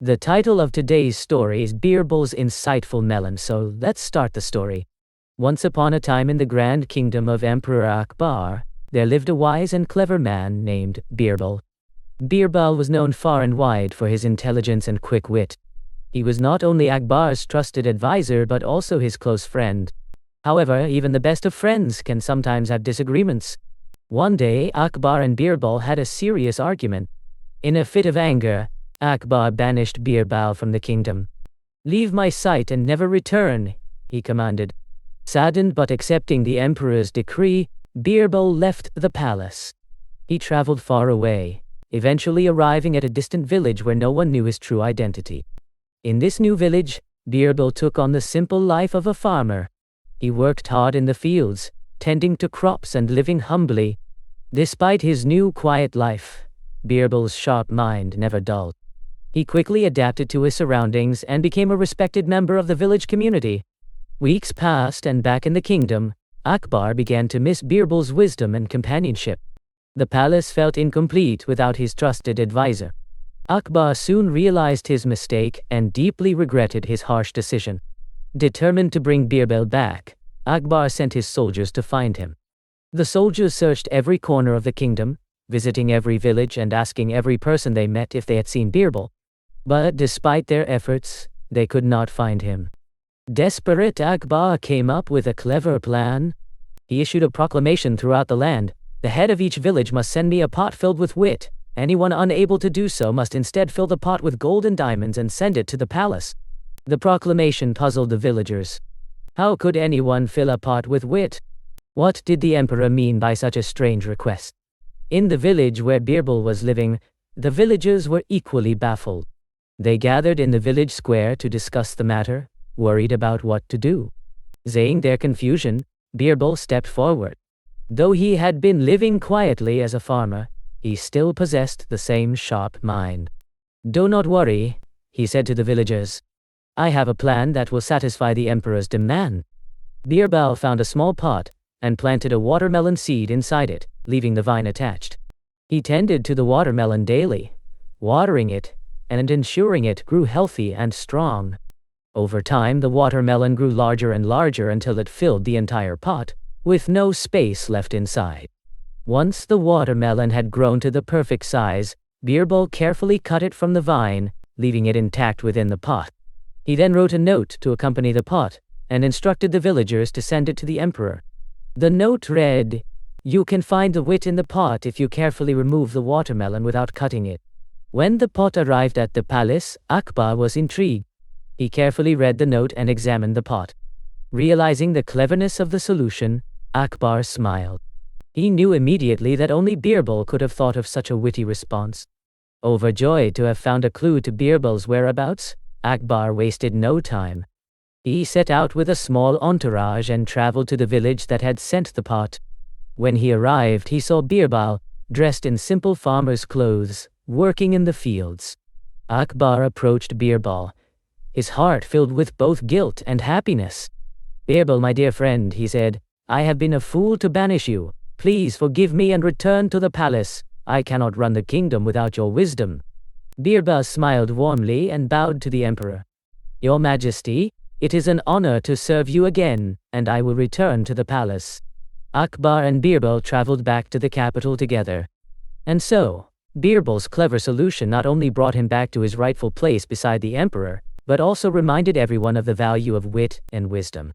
The title of today's story is Birbal's Insightful Melon, so let's start the story. Once upon a time in the grand kingdom of Emperor Akbar, there lived a wise and clever man named Birbal. Birbal was known far and wide for his intelligence and quick wit. He was not only Akbar's trusted advisor but also his close friend. However, even the best of friends can sometimes have disagreements. One day, Akbar and Birbal had a serious argument. In a fit of anger, Akbar banished Birbal from the kingdom. "Leave my sight and never return," he commanded. Saddened but accepting the emperor's decree, Birbal left the palace. He traveled far away, eventually arriving at a distant village where no one knew his true identity. In this new village, Birbal took on the simple life of a farmer. He worked hard in the fields, tending to crops and living humbly. Despite his new quiet life, Birbal's sharp mind never dulled. He quickly adapted to his surroundings and became a respected member of the village community. Weeks passed, and back in the kingdom, Akbar began to miss Birbal's wisdom and companionship. The palace felt incomplete without his trusted advisor. Akbar soon realized his mistake and deeply regretted his harsh decision. Determined to bring Birbal back, Akbar sent his soldiers to find him. The soldiers searched every corner of the kingdom, visiting every village and asking every person they met if they had seen Birbal. But despite their efforts, they could not find him. Desperate, Akbar came up with a clever plan. He issued a proclamation throughout the land. "The head of each village must send me a pot filled with wit. Anyone unable to do so must instead fill the pot with gold and diamonds and send it to the palace." The proclamation puzzled the villagers. How could anyone fill a pot with wit? What did the emperor mean by such a strange request? In the village where Birbal was living, the villagers were equally baffled. They gathered in the village square to discuss the matter, worried about what to do. Seeing their confusion, Birbal stepped forward. Though he had been living quietly as a farmer, he still possessed the same sharp mind. "Do not worry," he said to the villagers. "I have a plan that will satisfy the emperor's demand." Birbal found a small pot and planted a watermelon seed inside it, leaving the vine attached. He tended to the watermelon daily, watering it and ensuring it grew healthy and strong. Over time, the watermelon grew larger and larger until it filled the entire pot, with no space left inside. Once the watermelon had grown to the perfect size, Birbal carefully cut it from the vine, leaving it intact within the pot. He then wrote a note to accompany the pot, and instructed the villagers to send it to the emperor. The note read, "You can find the wit in the pot if you carefully remove the watermelon without cutting it." When the pot arrived at the palace, Akbar was intrigued. He carefully read the note and examined the pot. Realizing the cleverness of the solution, Akbar smiled. He knew immediately that only Birbal could have thought of such a witty response. Overjoyed to have found a clue to Birbal's whereabouts, Akbar wasted no time. He set out with a small entourage and traveled to the village that had sent the pot. When he arrived, he saw Birbal, dressed in simple farmer's clothes, working in the fields. Akbar approached Birbal, his heart filled with both guilt and happiness. "Birbal, my dear friend," he said, "I have been a fool to banish you. Please forgive me and return to the palace. I cannot run the kingdom without your wisdom." Birbal smiled warmly and bowed to the emperor. "Your Majesty, it is an honor to serve you again, and I will return to the palace." Akbar and Birbal traveled back to the capital together. And so, Birbal's clever solution not only brought him back to his rightful place beside the emperor, but also reminded everyone of the value of wit and wisdom.